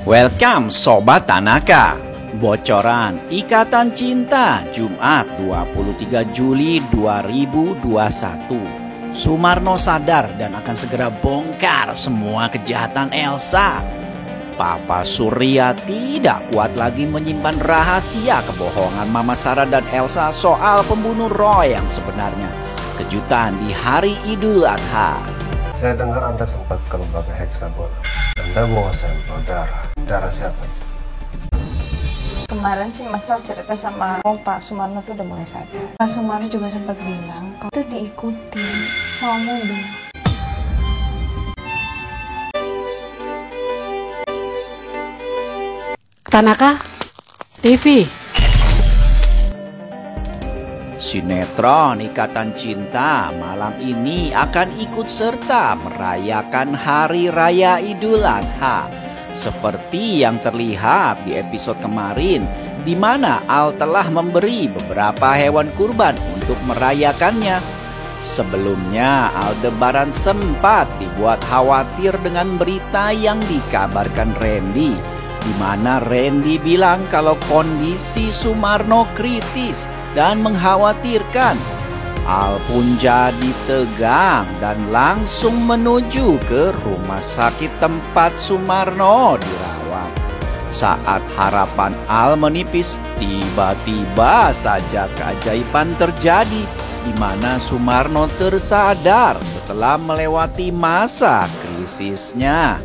Welcome Sobat Tanaka. Bocoran Ikatan Cinta Jumat 23 Juli 2021. Sumarno sadar dan akan segera bongkar semua kejahatan Elsa. Papa Surya tidak kuat lagi menyimpan rahasia kebohongan Mama Sarah dan Elsa soal pembunuh Roy yang sebenarnya. Kejutan di hari Idul Adha. Saya dengar Anda sempat ke lembaga heksagon. Anda bawa sampel darah. Darah siapa? Kemarin sih Mas Al cerita sama Pak Sumarno tuh udah mulai sadar. Pak Sumarno juga sempat bilang kalau itu diikuti sama mobil. Tanaka TV. Sinetron Ikatan Cinta malam ini akan ikut serta merayakan Hari Raya Idul Adha. Seperti yang terlihat di episode kemarin, di mana Al telah memberi beberapa hewan kurban untuk merayakannya. Sebelumnya, Aldebaran sempat dibuat khawatir dengan berita yang dikabarkan Randy, di mana Randy bilang kalau kondisi Sumarno kritis dan mengkhawatirkan. Al pun jadi tegang dan langsung menuju ke rumah sakit tempat Sumarno dirawat. Saat harapan Al menipis, tiba-tiba saja keajaiban terjadi, di mana Sumarno tersadar setelah melewati masa krisisnya.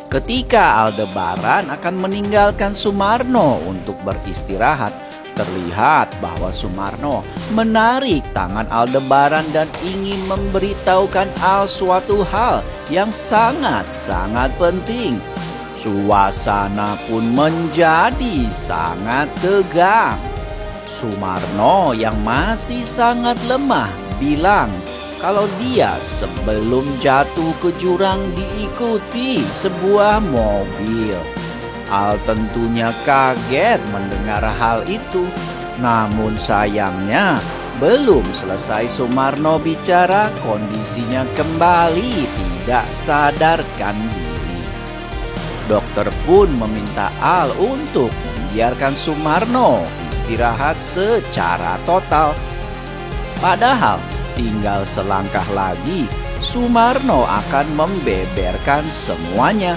Ketika Aldebaran akan meninggalkan Sumarno untuk beristirahat, terlihat bahwa Sumarno menarik tangan Aldebaran dan ingin memberitahukan Al suatu hal yang sangat-sangat penting. Suasana pun menjadi sangat tegang. Sumarno yang masih sangat lemah bilang kalau dia sebelum jatuh ke jurang diikuti sebuah mobil. Al tentunya kaget mendengar hal itu. Namun sayangnya belum selesai Sumarno bicara, kondisinya kembali tidak sadarkan diri. Dokter pun meminta Al untuk membiarkan Sumarno istirahat secara total. Padahal tinggal selangkah lagi Sumarno akan membeberkan semuanya.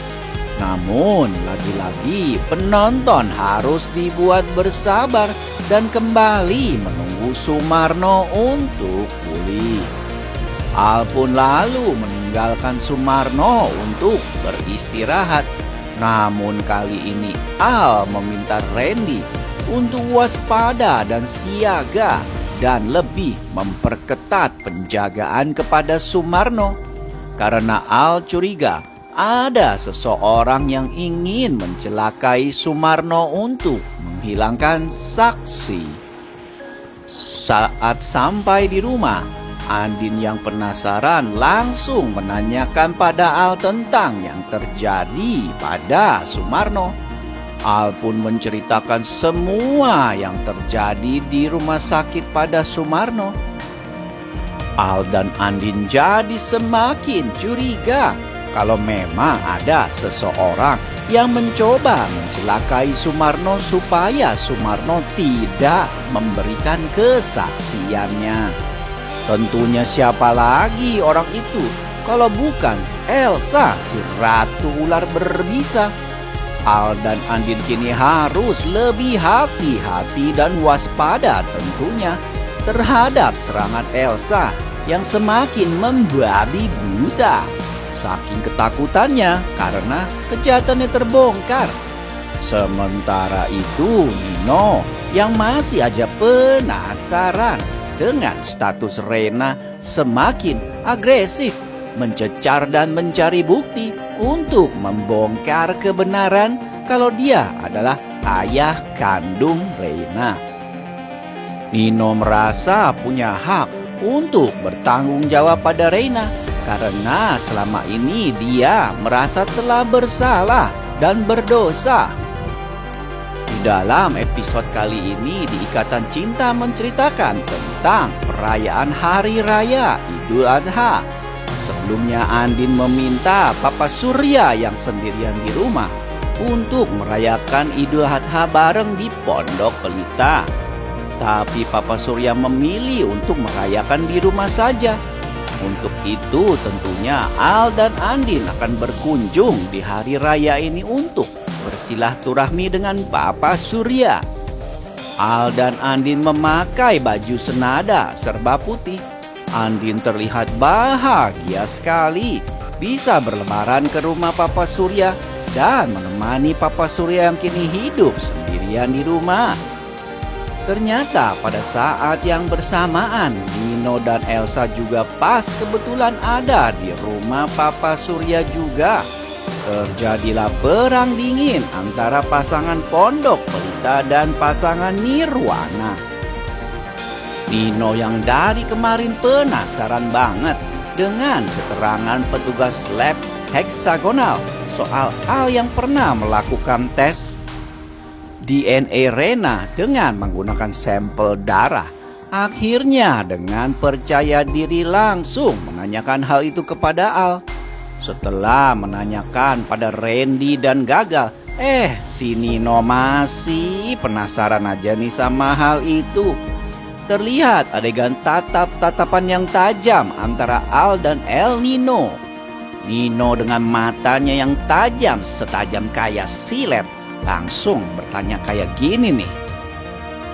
Namun lagi-lagi penonton harus dibuat bersabar dan kembali menunggu Sumarno untuk pulih. Al pun lalu meninggalkan Sumarno untuk beristirahat. Namun kali ini Al meminta Randy untuk waspada dan siaga dan lebih memperketat penjagaan kepada Sumarno. Karena Al curiga ada seseorang yang ingin mencelakai Sumarno untuk menghilangkan saksi. Saat sampai di rumah, Andin yang penasaran langsung menanyakan pada Al tentang yang terjadi pada Sumarno. Al pun menceritakan semua yang terjadi di rumah sakit pada Sumarno. Al dan Andin jadi semakin curiga kalau memang ada seseorang yang mencoba mencelakai Sumarno supaya Sumarno tidak memberikan kesaksiannya. Tentunya siapa lagi orang itu kalau bukan Elsa, si ratu ular berbisa. Al dan Andin kini harus lebih hati-hati dan waspada tentunya terhadap serangan Elsa yang semakin membabi buta. Saking ketakutannya karena kejahatannya terbongkar. Sementara itu Nino yang masih aja penasaran dengan status Rena semakin agresif, mencecar dan mencari bukti untuk membongkar kebenaran kalau dia adalah ayah kandung Rena. Nino merasa punya hak untuk bertanggung jawab pada Rena karena selama ini dia merasa telah bersalah dan berdosa. Di dalam episode kali ini di Ikatan Cinta menceritakan tentang perayaan Hari Raya Idul Adha. Sebelumnya Andin meminta Papa Surya yang sendirian di rumah untuk merayakan Idul Adha bareng di Pondok Pelita. Tapi Papa Surya memilih untuk merayakan di rumah saja. Untuk itu tentunya Al dan Andin akan berkunjung di hari raya ini untuk bersilaturahmi dengan Papa Surya. Al dan Andin memakai baju senada serba putih. Andin terlihat bahagia sekali bisa berlebaran ke rumah Papa Surya dan menemani Papa Surya yang kini hidup sendirian di rumah. Ternyata pada saat yang bersamaan Nino dan Elsa juga pas kebetulan ada di rumah Papa Surya juga. Terjadilah perang dingin antara pasangan Pondok Pelita dan pasangan Nirwana. Nino yang dari kemarin penasaran banget dengan keterangan petugas lab heksagonal soal Al yang pernah melakukan tes DNA Rena dengan menggunakan sampel darah. Akhirnya dengan percaya diri langsung menanyakan hal itu kepada Al. Setelah menanyakan pada Randy dan Gagal, si Nino masih penasaran aja nih sama hal itu. Terlihat adegan tatap-tatapan yang tajam antara Al dan El Nino. Nino dengan matanya yang tajam setajam kayak silet langsung bertanya kayak gini nih.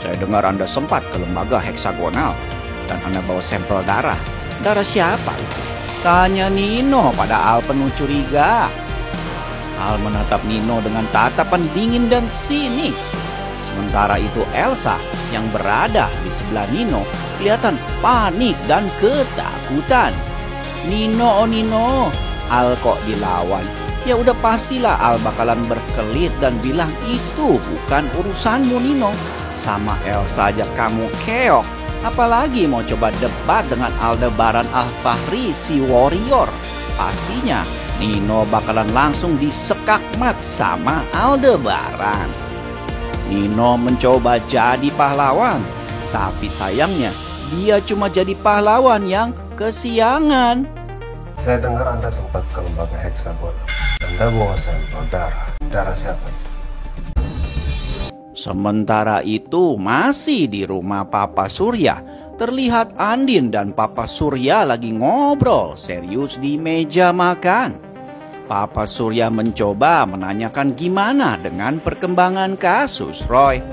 Saya dengar Anda sempat ke lembaga heksagonal dan Anda bawa sampel darah. Darah siapa itu? Tanya Nino pada Al penuh curiga. Al menatap Nino dengan tatapan dingin dan sinis. Sementara itu Elsa yang berada di sebelah Nino kelihatan panik dan ketakutan. Nino, oh Nino, Al kok dilawan? Ya udah pastilah Al bakalan berkelit dan bilang itu bukan urusanmu Nino. Sama Elsa aja kamu keok. Apalagi mau coba debat dengan Aldebaran Al-Fahri si warrior. Pastinya Nino bakalan langsung disekakmat sama Aldebaran. Nino mencoba jadi pahlawan, tapi sayangnya dia cuma jadi pahlawan yang kesiangan. Saya dengar Anda sempat ke lembaga heksagonal. Anda bawa sampel darah. Darah siapa itu? Sementara itu masih di rumah Papa Surya, terlihat Andin dan Papa Surya lagi ngobrol serius di meja makan. Papa Surya mencoba menanyakan gimana dengan perkembangan kasus Roy.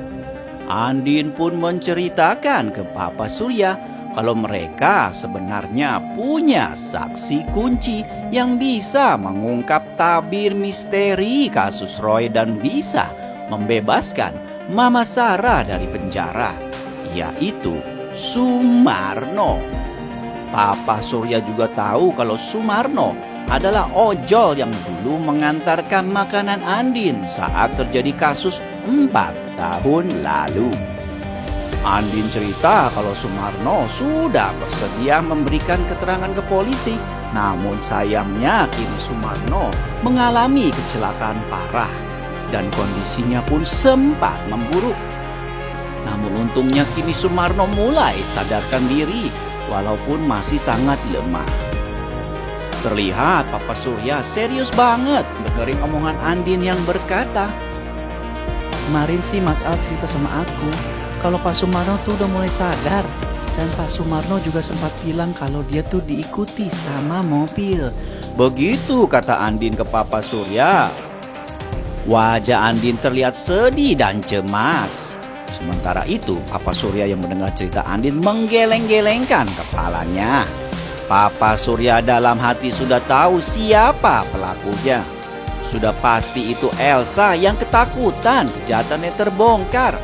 Andin pun menceritakan ke Papa Surya kalau mereka sebenarnya punya saksi kunci yang bisa mengungkap tabir misteri kasus Roy dan bisa membebaskan Mama Sarah dari penjara, yaitu Sumarno. Papa Surya juga tahu kalau Sumarno adalah ojol yang dulu mengantarkan makanan Andin saat terjadi kasus 4 tahun lalu. Andin cerita kalau Sumarno sudah bersedia memberikan keterangan ke polisi. Namun sayangnya kini Sumarno mengalami kecelakaan parah dan kondisinya pun sempat memburuk. Namun untungnya kini Sumarno mulai sadarkan diri walaupun masih sangat lemah. Terlihat Papa Surya serius banget dengerin omongan Andin yang berkata, kemarin sih Mas Al cerita sama aku kalau Pak Sumarno tuh udah mulai sadar. Dan Pak Sumarno juga sempat bilang kalau dia tuh diikuti sama mobil. Begitu kata Andin ke Papa Surya. Wajah Andin terlihat sedih dan cemas. Sementara itu Papa Surya yang mendengar cerita Andin menggeleng-gelengkan kepalanya. Papa Surya dalam hati sudah tahu siapa pelakunya. Sudah pasti itu Elsa yang ketakutan kejahatannya terbongkar.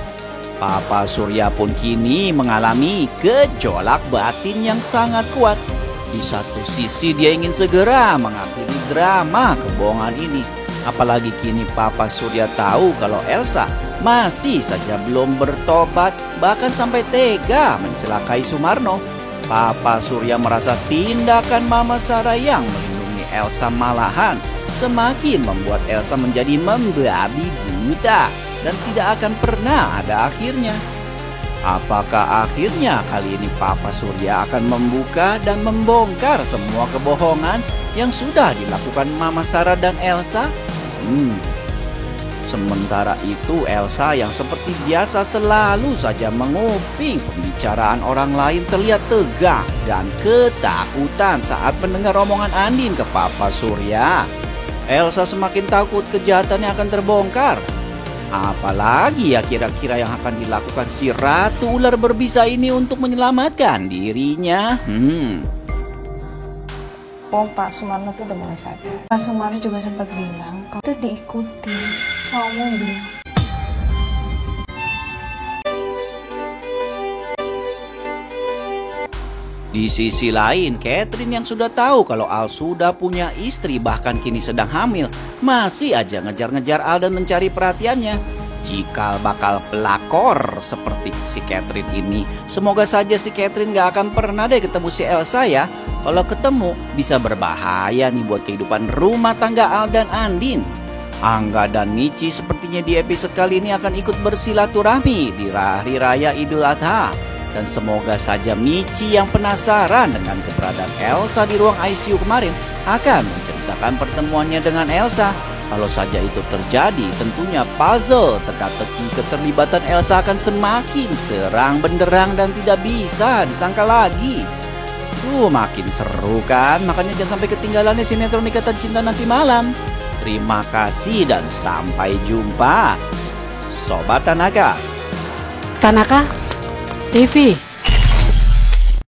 Papa Surya pun kini mengalami gejolak batin yang sangat kuat. Di satu sisi dia ingin segera mengakhiri drama kebohongan ini. Apalagi kini Papa Surya tahu kalau Elsa masih saja belum bertobat, bahkan sampai tega mencelakai Sumarno. Papa Surya merasa tindakan Mama Sarah yang melindungi Elsa malahan semakin membuat Elsa menjadi membabi buta dan tidak akan pernah ada akhirnya. Apakah akhirnya kali ini Papa Surya akan membuka dan membongkar semua kebohongan yang sudah dilakukan Mama Sarah dan Elsa? Sementara itu Elsa yang seperti biasa selalu saja menguping pembicaraan orang lain terlihat tegang dan ketakutan saat mendengar omongan Andin ke Papa Surya. Elsa semakin takut kejahatannya akan terbongkar. Apalagi ya kira-kira yang akan dilakukan si Ratu Ular Berbisa ini untuk menyelamatkan dirinya? Oh, Pak Sumarno tuh udah mulai sadar. Pak Sumarno juga sempat bilang kalau itu diikuti sama mobil. Di sisi lain, Catherine yang sudah tahu kalau Al sudah punya istri bahkan kini sedang hamil, masih aja ngejar-ngejar Al dan mencari perhatiannya. Jika bakal pelakor seperti si Catherine ini, semoga saja si Catherine gak akan pernah deh ketemu si Elsa ya. Kalau ketemu bisa berbahaya nih buat kehidupan rumah tangga Al dan Andin. Angga dan Michi sepertinya di episode kali ini akan ikut bersilaturahmi di Hari Raya Idul Adha. Dan semoga saja Michi yang penasaran dengan keberadaan Elsa di ruang ICU kemarin akan menceritakan pertemuannya dengan Elsa. Kalau saja itu terjadi, tentunya puzzle teka-teki keterlibatan Elsa akan semakin terang benderang dan tidak bisa disangka lagi. Makin seru kan? Makanya jangan sampai ketinggalan sinetron Ikatan Cinta nanti malam. Terima kasih dan sampai jumpa Sobat Tanaka. Tanaka TV.